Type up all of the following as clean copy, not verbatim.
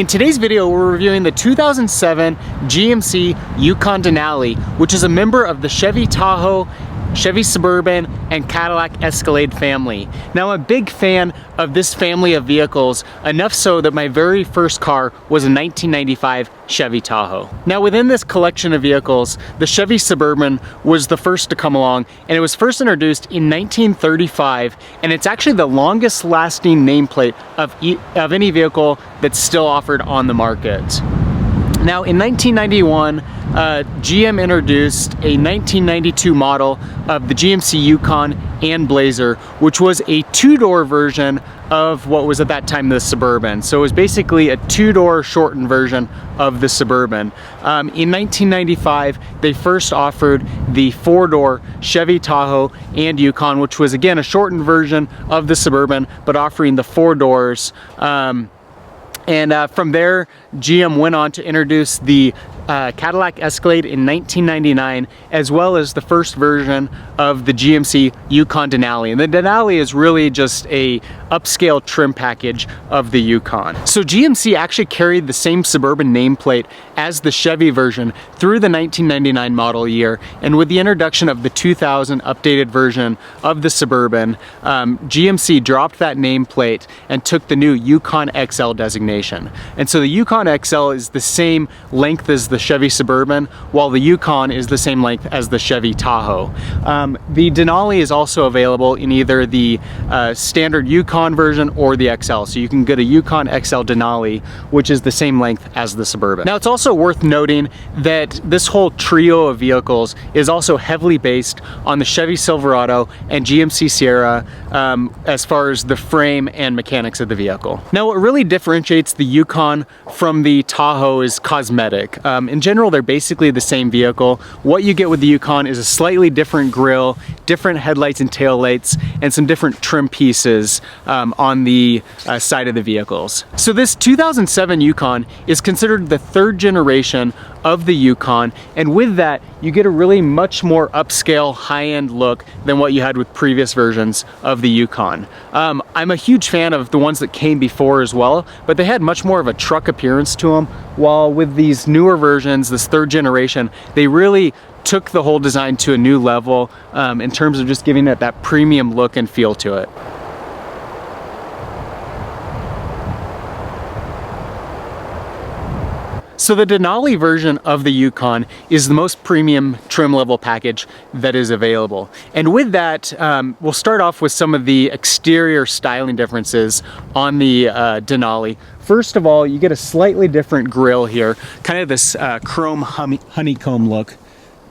In today's video, we're reviewing the 2007 GMC Yukon Denali, which is a member of the Chevy Tahoe, Chevy Suburban, and Cadillac Escalade family. Now, I'm a big fan of this family of vehicles, enough so that my very first car was a 1995 Chevy Tahoe. Now, within this collection of vehicles, the Chevy Suburban was the first to come along, and it was first introduced in 1935, and it's actually the longest lasting nameplate of any vehicle that's still offered on the market. Now, in 1991, GM introduced a 1992 model of the GMC Yukon and Blazer, which was a two-door version of what was at that time the Suburban. So it was basically a two-door shortened version of the Suburban. In 1995, they first offered the four-door Chevy Tahoe and Yukon, which was again a shortened version of the Suburban, but offering the four doors. From there, GM went on to introduce the Cadillac Escalade in 1999, as well as the first version of the GMC Yukon Denali. And the Denali is really just a upscale trim package of the Yukon. So GMC actually carried the same Suburban nameplate as the Chevy version through the 1999 model year, and with the introduction of the 2000 updated version of the Suburban, GMC dropped that nameplate and took the new Yukon XL designation. And so the Yukon XL is the same length as the Chevy Suburban, while the Yukon is the same length as the Chevy Tahoe. The Denali is also available in either the standard Yukon version or the XL, so you can get a Yukon XL Denali, which is the same length as the Suburban. Now, it's also worth noting that this whole trio of vehicles is also heavily based on the Chevy Silverado and GMC Sierra as far as the frame and mechanics of the vehicle. Now, what really differentiates the Yukon from the Tahoe is cosmetic. In general, they're basically the same vehicle. What you get with the Yukon is a slightly different grille, different headlights and taillights, and some different trim pieces on the side of the vehicles. So this 2007 Yukon is considered the third generation of the Yukon, and with that you get a really much more upscale, high-end look than what you had with previous versions of the Yukon. I'm a huge fan of the ones that came before as well, but they had much more of a truck appearance to them, while with these newer versions, this third generation, they really took the whole design to a new level in terms of just giving it that premium look and feel to it. So the Denali version of the Yukon is the most premium trim level package that is available. And with that, we'll start off with some of the exterior styling differences on the Denali. First of all, you get a slightly different grille here, kind of this chrome honeycomb look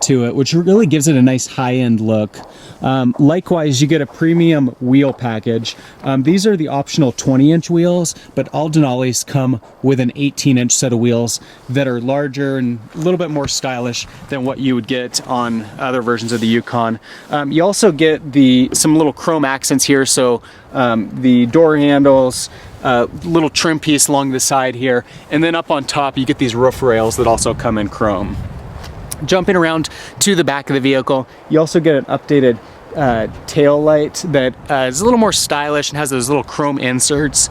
to it, which really gives it a nice high-end look. Likewise, you get a premium wheel package. These are the optional 20-inch wheels, but all Denalis come with an 18-inch set of wheels that are larger and a little bit more stylish than what you would get on other versions of the Yukon. You also get some little chrome accents here, so the door handles, little trim piece along the side here, and then up on top you get these roof rails that also come in chrome. Jumping around to the back of the vehicle, you also get an updated tail light that is a little more stylish and has those little chrome inserts.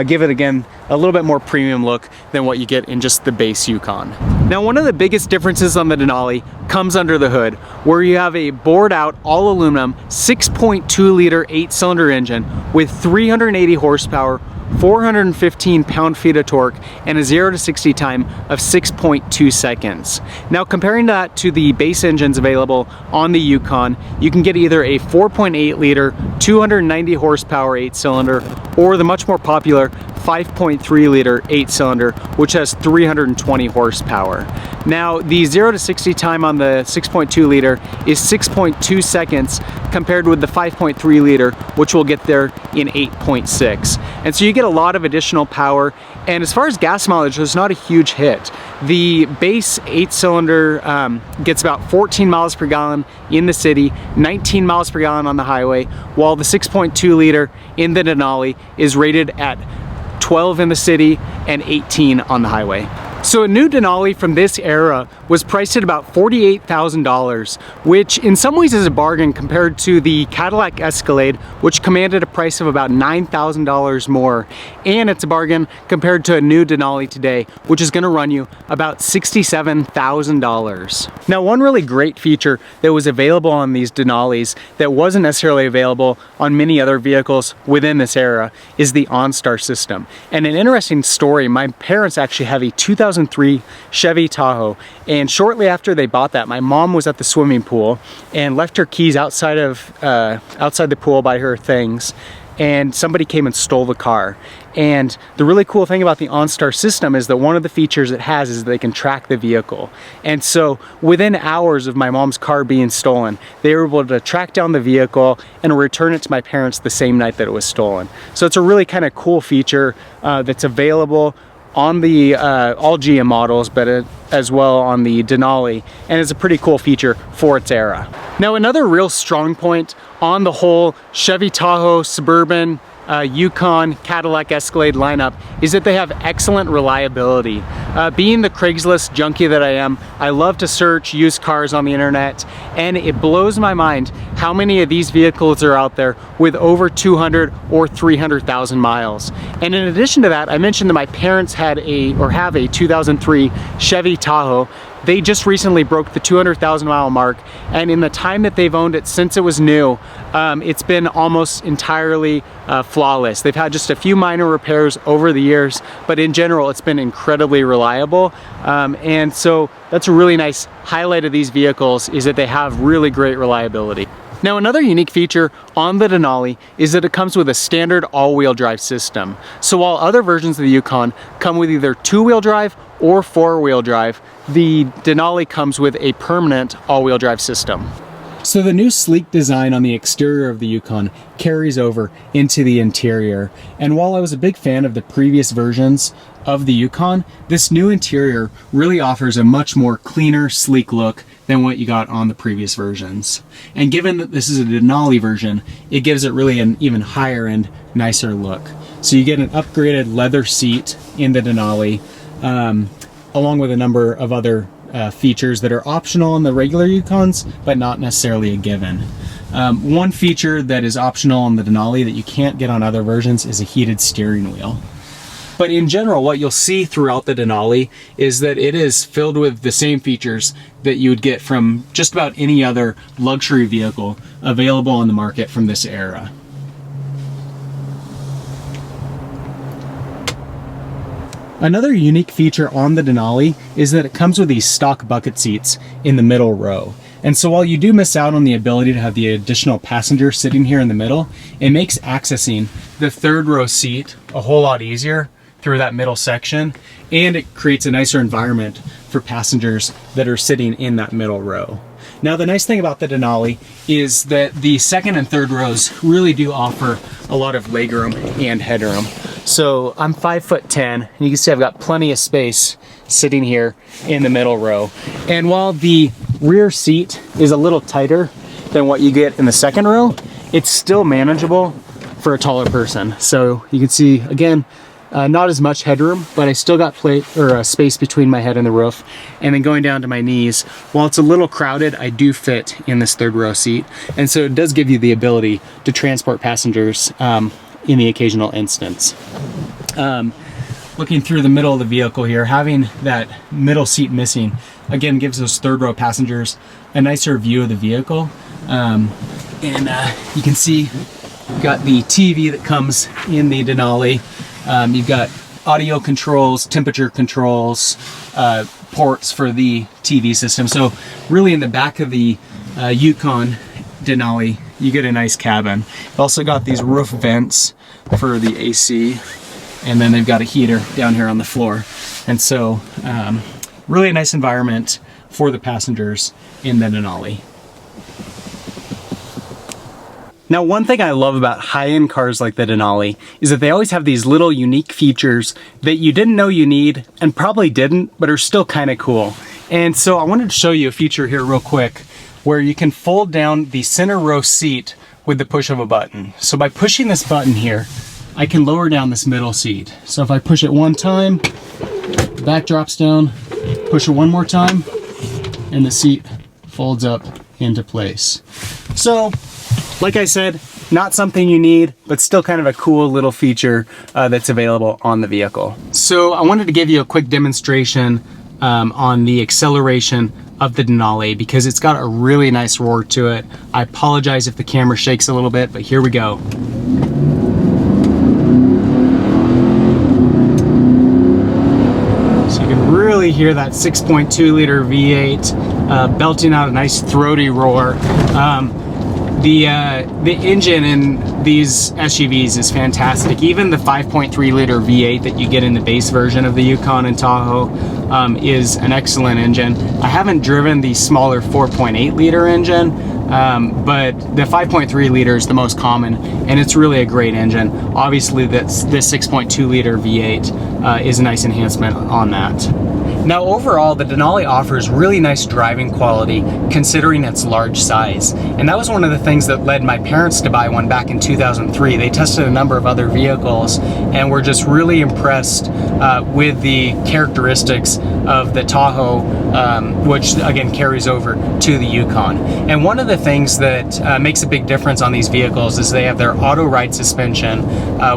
Give it, again, a little bit more premium look than what you get in just the base Yukon. Now, one of the biggest differences on the Denali comes under the hood, where you have a bored out all aluminum 6.2 liter 8-cylinder engine with 380 horsepower, 415 pound-feet of torque, and a 0 to 60 time of 6.2 seconds. Now, comparing that to the base engines available on the Yukon, you can get either a 4.8 liter 290 horsepower 8-cylinder or the much more popular 5.3 liter 8-cylinder, which has 320 horsepower. Now, the 0 to 60 time on the 6.2 liter is 6.2 seconds compared with the 5.3 liter, which will get there in 8.6. And so you get a lot of additional power, and as far as gas mileage, there's not a huge hit. The base 8-cylinder gets about 14 miles per gallon in the city, 19 miles per gallon on the highway, while the 6.2 liter in the Denali is rated at 12 in the city and 18 on the highway. So a new Denali from this era was priced at about $48,000, which in some ways is a bargain compared to the Cadillac Escalade, which commanded a price of about $9,000 more. And it's a bargain compared to a new Denali today, which is going to run you about $67,000. Now, one really great feature that was available on these Denalis that wasn't necessarily available on many other vehicles within this era is the Onstar System. And an interesting story, my parents actually have a 2003 Chevy Tahoe, and shortly after they bought that, my mom was at the swimming pool and left her keys outside the pool by her things, and somebody came and stole the car. And the really cool thing about the Onstar System is that one of the features it has is that they can track the vehicle. And so within hours of my mom's car being stolen, they were able to track down the vehicle and return it to my parents the same night that it was stolen. So it's a really kind of cool feature that's available on the all GM models, but as well on the Denali, and it's a pretty cool feature for its era. Now, another real strong point on the whole Chevy Tahoe, Suburban, Yukon, Cadillac Escalade lineup is that they have excellent reliability. Being the Craigslist junkie that I am, I love to search used cars on the internet, and it blows my mind how many of these vehicles are out there with over 200 or 300,000 miles. And in addition to that, I mentioned that my parents have a 2003 Chevy Tahoe. They just recently broke the 200,000 mile mark, and in the time that they've owned it since it was new, it's been almost entirely flawless. They've had just a few minor repairs over the years, but in general it's been incredibly reliable, and so that's a really nice highlight of these vehicles, is that they have really great reliability. Now, another unique feature on the Denali is that it comes with a standard all-wheel drive system. So while other versions of the Yukon come with either two-wheel drive or four-wheel drive, the Denali comes with a permanent all-wheel drive system. So the new sleek design on the exterior of the Yukon carries over into the interior. And while I was a big fan of the previous versions of the Yukon, this new interior really offers a much more cleaner, sleek look than what you got on the previous versions. And given that this is a Denali version, it gives it really an even higher end, nicer look. So you get an upgraded leather seat in the Denali, along with a number of other features that are optional in the regular Yukons, but not necessarily a given. One feature that is optional on the Denali that you can't get on other versions is a heated steering wheel. But in general, what you'll see throughout the Denali is that it is filled with the same features that you would get from just about any other luxury vehicle available on the market from this era. Another unique feature on the Denali is that it comes with these stock bucket seats in the middle row. And so while you do miss out on the ability to have the additional passenger sitting here in the middle, it makes accessing the third row seat a whole lot easier through that middle section, and it creates a nicer environment for passengers that are sitting in that middle row. Now, the nice thing about the Denali is that the second and third rows really do offer a lot of legroom and headroom. So I'm 5'10", and you can see I've got plenty of space sitting here in the middle row. And while the rear seat is a little tighter than what you get in the second row, it's still manageable for a taller person. So you can see, again, not as much headroom, but I still got space between my head and the roof. And then going down to my knees, while it's a little crowded, I do fit in this third row seat. And so it does give you the ability to transport passengers in the occasional instance. Looking through the middle of the vehicle here, having that middle seat missing, again, gives those third row passengers a nicer view of the vehicle. You can see you've got the TV that comes in the Denali. You've got audio controls, temperature controls, ports for the TV system. So really in the back of the Yukon Denali, you get a nice cabin. You've also got these roof vents for the AC, and then they've got a heater down here on the floor. And so really a nice environment for the passengers in the Denali. Now, one thing I love about high-end cars like the Denali is that they always have these little unique features that you didn't know you need and probably didn't, but are still kind of cool. And so I wanted to show you a feature here real quick where you can fold down the center row seat with the push of a button. So by pushing this button here, I can lower down this middle seat. So if I push it one time, The back drops down, push it one more time, and the seat folds up into place. So, like I said, not something you need, but still kind of a cool little feature that's available on the vehicle. So I wanted to give you a quick demonstration on the acceleration of the Denali because it's got a really nice roar to it. I apologize if the camera shakes a little bit, but here we go. So you can really hear that 6.2 liter V8 belting out a nice throaty roar. The engine in these SUVs is fantastic. Even the 5.3 liter V8 that you get in the base version of the Yukon and Tahoe is an excellent engine. I haven't driven the smaller 4.8 liter engine, but the 5.3 liter is the most common, and it's really a great engine. Obviously, this 6.2 liter V8 is a nice enhancement on that. Now overall, the Denali offers really nice driving quality considering its large size. And that was one of the things that led my parents to buy one back in 2003. They tested a number of other vehicles and were just really impressed with the characteristics of the Tahoe, which again carries over to the Yukon. And one of the things that makes a big difference on these vehicles is they have their auto ride suspension,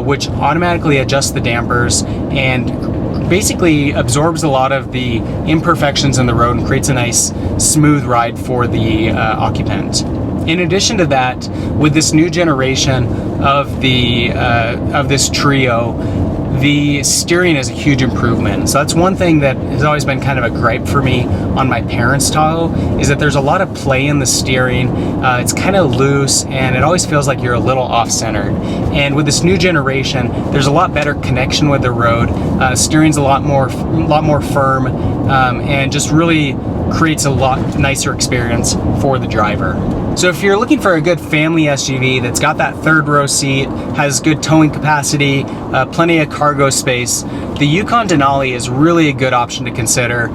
which automatically adjusts the dampers and basically absorbs a lot of the imperfections in the road and creates a nice smooth ride for the occupant. In addition to that, with this new generation of this trio, the steering is a huge improvement. So that's one thing that has always been kind of a gripe for me on my parents' Tahoe, is that there's a lot of play in the steering. It's kind of loose and it always feels like you're a little off-centered. And with this new generation, there's a lot better connection with the road. Steering's a lot more firm and just really creates a lot nicer experience for the driver. So if you're looking for a good family SUV that's got that third row seat, has good towing capacity, plenty of cargo space, the Yukon Denali is really a good option to consider,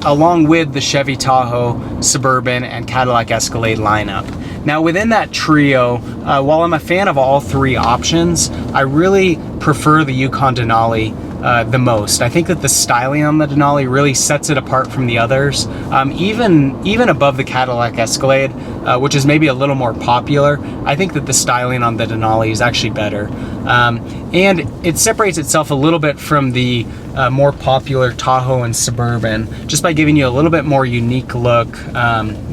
along with the Chevy Tahoe, Suburban, and Cadillac Escalade lineup. Now within that trio, while I'm a fan of all three options, I really prefer the Yukon Denali the most. I think that the styling on the Denali really sets it apart from the others, even above the Cadillac Escalade, which is maybe a little more popular. I think that the styling on the Denali is actually better, and it separates itself a little bit from the more popular Tahoe and Suburban just by giving you a little bit more unique look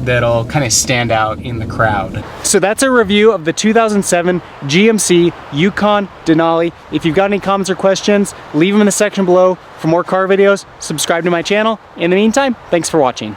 that'll kind of stand out in the crowd. So that's a review of the 2007 GMC Yukon Denali. If you've got any comments or questions, leave them in the section below. For more car videos, subscribe to my channel. In the meantime, thanks for watching.